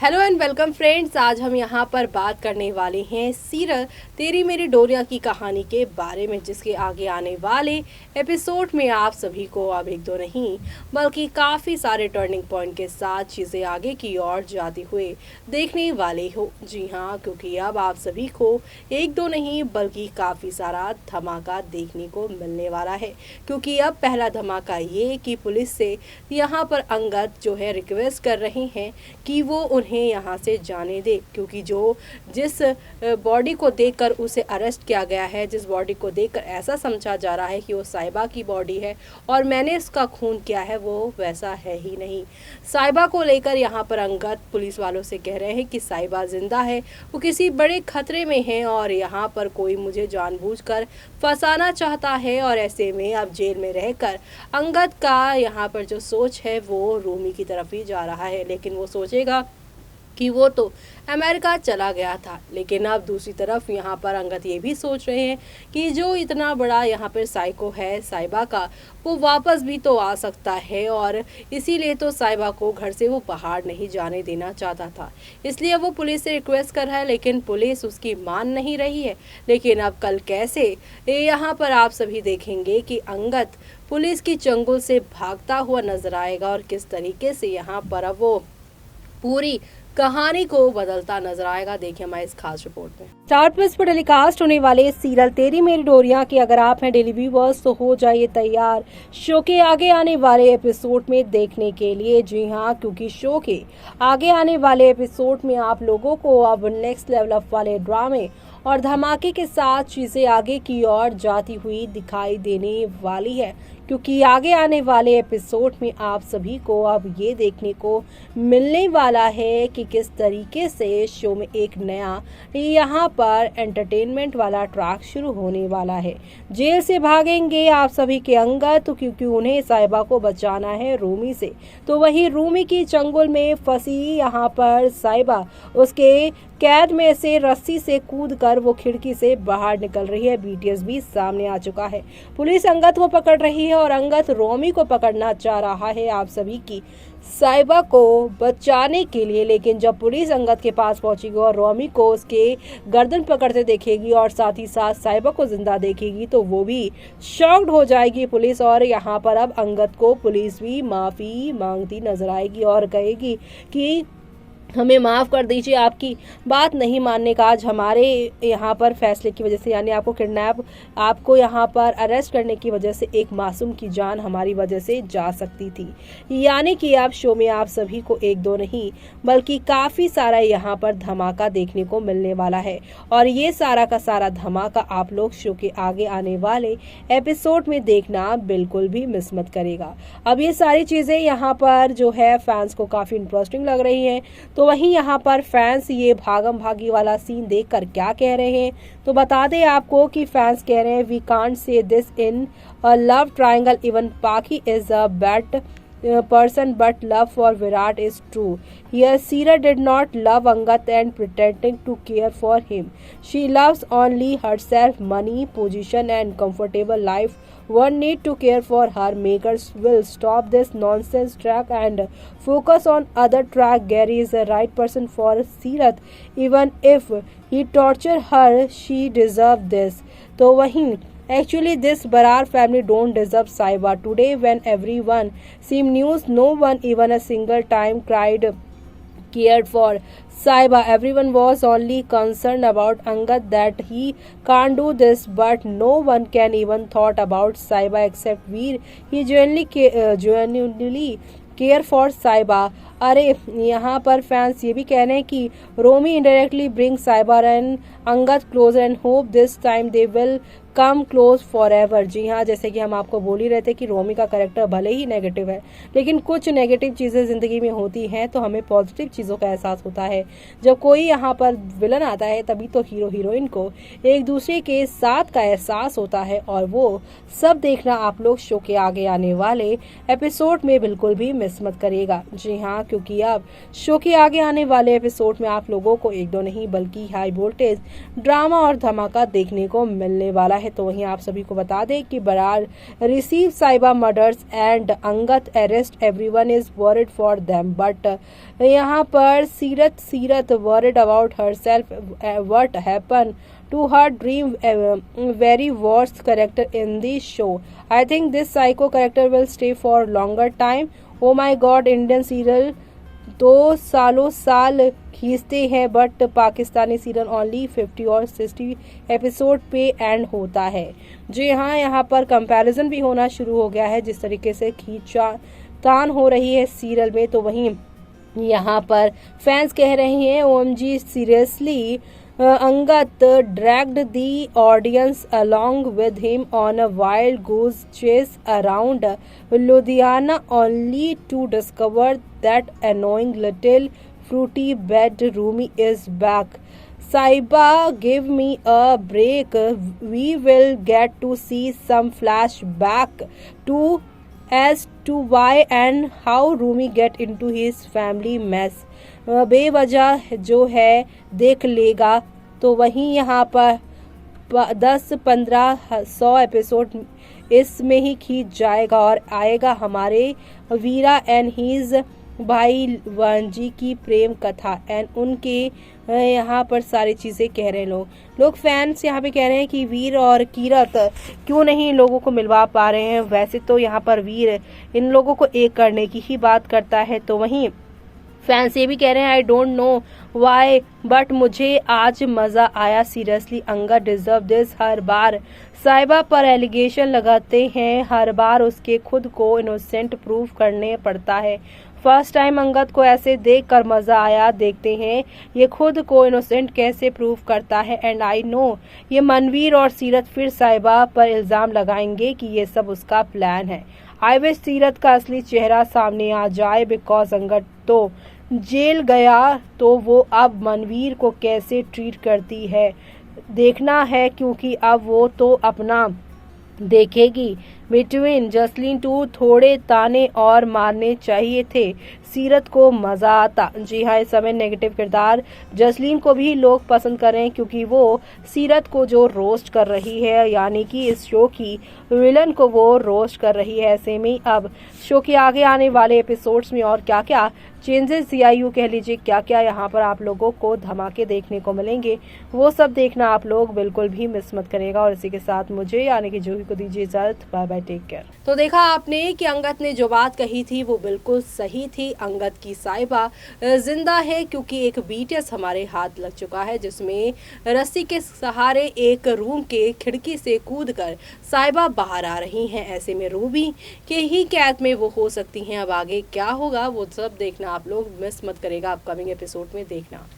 Hello and welcome friends. आज हम यहाँ पर बात करने वाले हैं सीरियल तेरी मेरी डोरियां की कहानी के बारे में, जिसके आगे आने वाले एपिसोड में आप सभी को अब एक दो नहीं बल्कि काफ़ी सारे टर्निंग पॉइंट के साथ चीज़ें आगे की ओर जाती हुए देखने वाले हो। जी हाँ, क्योंकि अब आप सभी को एक दो नहीं बल्कि काफ़ी सारा धमाका देखने को मिलने वाला है। क्योंकि अब पहला धमाका ये कि पुलिस से यहाँ पर अंगद जो है रिक्वेस्ट कर रहे हैं कि वो उन्हें यहाँ से जाने दे, क्योंकि जिस बॉडी को देखकर उसे अरेस्ट किया गया है, जिस बॉडी को देखकर ऐसा समझा जा रहा है कि वो साहिबा की बॉडी है और मैंने इसका खून किया है, वो वैसा है ही नहीं। साहिबा को लेकर यहाँ पर अंगद पुलिस वालों से कह रहे हैं कि साहिबा जिंदा है, वो किसी बड़े खतरे में है और यहाँ पर कोई मुझे जानबूझकर फंसाना चाहता है। और ऐसे में अब जेल में रहकर अंगद का यहाँ पर जो सोच है वो रूमी की तरफ ही जा रहा है, लेकिन वो सोचेगा कि वो तो अमेरिका चला गया था। लेकिन अब दूसरी तरफ यहाँ पर अंगद ये भी सोच रहे हैं कि जो इतना बड़ा यहाँ पर साइको है साहिबा का, वो वापस भी तो आ सकता है और इसीलिए तो साहिबा को घर से वो बाहर नहीं जाने देना चाहता था। इसलिए वो पुलिस से रिक्वेस्ट कर रहा है, लेकिन पुलिस उसकी मान नहीं रही है। लेकिन अब कल कैसे यहाँ पर आप सभी देखेंगे कि अंगद पुलिस की चंगुल से भागता हुआ नजर आएगा और किस तरीके से यहाँ पर अब वो पूरी कहानी को बदलता नजर आएगा। देखिए हमारी इस खास रिपोर्ट में। स्टार प्लस पर टेलीकास्ट होने वाले सीरियल तेरी मेरी डोरियां की अगर आप हैं डेली व्यूअर्स तो हो जाइए तैयार शो के आगे आने वाले एपिसोड में देखने के लिए। जी हाँ, क्योंकि शो के आगे आने वाले एपिसोड में आप लोगों को अब नेक्स्ट लेवल अप वाले ड्रामे और धमाके के साथ चीजें आगे की ओर जाती हुई दिखाई देने वाली है। क्योंकि आगे आने वाले एपिसोड में आप सभी को अब ये देखने को मिलने वाला है कि किस तरीके से शो में एक नया यहाँ पर एंटरटेनमेंट वाला ट्रैक शुरू होने वाला है। जेल से भागेंगे आप सभी के अंगद, तो क्योंकि उन्हें साहिबा को बचाना है रूमी से, तो वही रूमी की चंगुल में फंसी यहाँ पर साहिबा उसके कैद में से रस्सी से कूदकर वो खिड़की से बाहर निकल रही है। बीटीएस भी सामने आ चुका है। पुलिस अंगद को पकड़ रही है और अंगद रोमी को पकड़ना चाह रहा है आप सभी की साहिबा को बचाने के लिए। लेकिन जब पुलिस अंगद के पास पहुंचेगी और रोमी को उसके गर्दन पकड़ते देखेगी और साथ ही साथ साहिबा को जिंदा देखेगी, तो वो भी शॉक्ड हो जाएगी पुलिस। और यहाँ पर अब अंगद को पुलिस भी माफी मांगती नजर आएगी और कहेगी कि हमें माफ़ कर दीजिए, आपकी बात नहीं मानने का आज हमारे यहाँ पर फैसले की वजह से, यानी आपको किडनैप, आपको यहाँ पर अरेस्ट करने की वजह से एक मासूम की जान हमारी वजह से जा सकती थी। यानी कि आप शो में आप सभी को एक दो नहीं बल्कि काफ़ी सारा यहाँ पर धमाका देखने को मिलने वाला है। और ये सारा का सारा धमाका आप लोग शो के आगे आने वाले एपिसोड में देखना बिल्कुल भी मिस मत करेगा। अब ये सारी चीज़ें यहाँ पर जो है फैंस को काफ़ी इंटरेस्टिंग लग रही हैं, तो वहीं यहाँ पर फैंस ये भागम भागी वाला सीन देखकर क्या कह रहे हैं, तो बता दें आपको कि फैंस कह रहे हैं we can't say this in a love triangle, even Pakhi is a bad person, but love for Virat is true. Here Seera did not love Angad and pretending to care for him. She loves only herself, money, position and comfortable life. One need to care for her. Makers will stop this nonsense track and focus on other track. Gary is the right person for Seerat. Even if he torture her, she deserve this. तो वहीं actually this Barar family don't deserve Sahiba. Today when everyone seemed news, no one even a single time cared for Sahiba. Everyone was only concerned about Angad, that he can't do this, but no one can even thought about Sahiba except Veer. He genuinely care for साहिबा। अरे यहाँ पर fans ये भी कह रहे हैं कि Romi indirectly bring Sahiba and Angad close and hope this time they will come close forever एवर। जी हाँ, जैसे कि हम आपको बोल ही रहे थे कि रोमी का कैरेक्टर भले ही नेगेटिव है, लेकिन कुछ नेगेटिव चीज़ें ज़िंदगी में होती हैं तो हमें पॉजिटिव चीज़ों का एहसास होता है। जब कोई यहाँ पर विलन आता है तभी तो हीरो हीरोइन को एक दूसरे के साथ का एहसास होता है, और वो सब देखना आप लोग शो के आगे आने वाले एपिसोड में बिल्कुल भी मिस मत करिएगा। जी हाँ, क्योंकि अब शो के आगे आने वाले एपिसोड में आप लोगों को एक दो नहीं बल्कि हाई वोल्टेज ड्रामा और धमाका देखने को मिलने वाला है। तो वहीं आप सभी को बता दें कि Brar receive Saiba murders and Angad arrest, everyone is worried for them, but यहाँ पर Seerat worried about herself, what happen to her dream, very worst character in the show. I think this psycho character will stay for longer time. Oh my god, Indian serial तो सालों साल खींचते हैं but Pakistani serial only 50 और 60 episode पे and होता है। जी हाँ, यहाँ पर कंपैरिजन भी होना शुरू हो गया है जिस तरीके से खींचातान हो रही है सीरियल में। तो वहीं यहाँ पर फैंस कह रहे हैं OMG seriously Angad dragged the audience along with him on a wild goose chase around Ludhiana only to discover that annoying little fruity bed Rumi is back. Saiba, give me a break. We will get to see some flashback to as to why and how Rumi get into his family mess. बेवजह जो है देख लेगा। तो वहीं यहाँ पर 10-15-100 episode इसमें ही खींच जाएगा और आएगा हमारे वीरा एंड हीज भाई वांजी की प्रेम कथा एंड उनके यहाँ पर सारी चीज़ें कह रहे हैं लोग फैंस यहाँ पे कह रहे हैं कि वीर और कीरत क्यों नहीं इन लोगों को मिलवा पा रहे हैं। वैसे तो यहाँ पर वीर इन लोगों को एक करने की ही बात करता है। तो वहीं फैंस ये भी कह रहे हैं I don't know why but मुझे आज मजा आया। Seriously Angad deserve this. हर बार साइबा पर एलिगेशन लगाते हैं, हर बार उसके खुद को इनोसेंट प्रूव करने पड़ता है। फर्स्ट टाइम अंगद को ऐसे देख कर मजा आया। देखते हैं ये खुद को इनोसेंट कैसे प्रूव करता है। एंड आई नो ये मनवीर और सीरत फिर साइबा पर इल्जाम लगाएंगे कि ये सब उसका प्लान है। आई विश सीरत का असली चेहरा सामने आ जाए बिकॉज अंगद तो जेल गया तो वो अब मनवीर को कैसे ट्रीट करती है देखना है, क्योंकि अब वो तो अपना देखेगी। बिटवीन जसलीन टू थोड़े ताने और मारने चाहिए थे, सीरत को मजा आता। जी हाँ, इस समय नेगेटिव किरदार जसलीन को भी लोग पसंद कर रहे हैं क्योंकि वो सीरत को जो रोस्ट कर रही है, यानी कि इस शो की विलन को वो रोस्ट कर रही है। ऐसे में अब शो के आगे आने वाले एपिसोड्स में और क्या क्या चेंजेस या यूँ कह लीजिए क्या क्या यहाँ पर आप लोगों को धमाके देखने को मिलेंगे, वो सब देखना आप लोग बिल्कुल भी मिस मत करेगा। और इसी के साथ मुझे यानी कि जूही को दीजिए इजाजत। Bye bye, take care. तो देखा आपने कि अंगद ने जो बात कही थी वो बिल्कुल सही थी। अंगद की साइबा जिंदा है क्योंकि एक BTS हमारे हाथ लग चुका है जिसमें रस्सी के सहारे एक रूम के खिड़की से कूदकर साइबा बाहर आ रही हैं। ऐसे में रूबी के ही कैद में वो हो सकती हैं। अब आगे क्या होगा वो सब देखना आप लोग मिस मत करेगा, अपकमिंग एपिसोड में देखना।